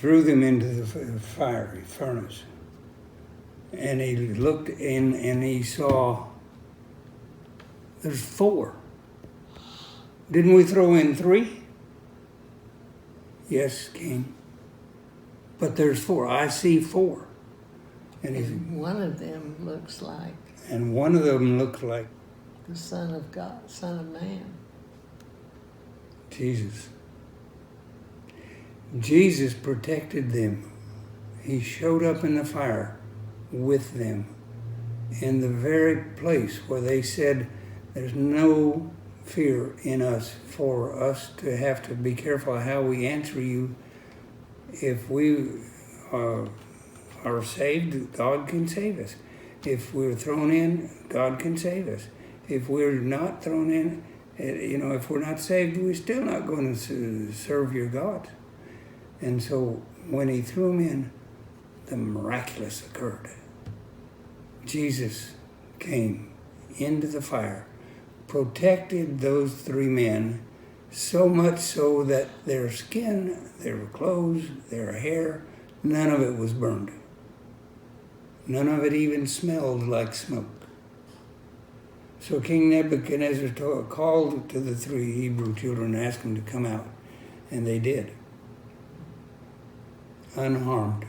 threw them into the fiery furnace. And he looked in and he saw there's 4. Didn't we throw in 3? Yes, King. But there's 4. I see 4. And one of them looks like and one of them looked like the Son of God, Son of Man. Jesus. Jesus protected them. He showed up in the fire with them in the very place where they said there's no fear in us for us to have to be careful how we answer you. If we are saved, God can save us. If we're thrown in, God can save us. If we're not thrown in, if we're not saved, we're still not going to serve your God. And so when he threw them in, the miraculous occurred. Jesus came into the fire, protected those 3 men, so much so that their skin, their clothes, their hair, none of it was burned. None of it even smelled like smoke. So King Nebuchadnezzar called to the 3 Hebrew children and asked them to come out, and they did, unharmed.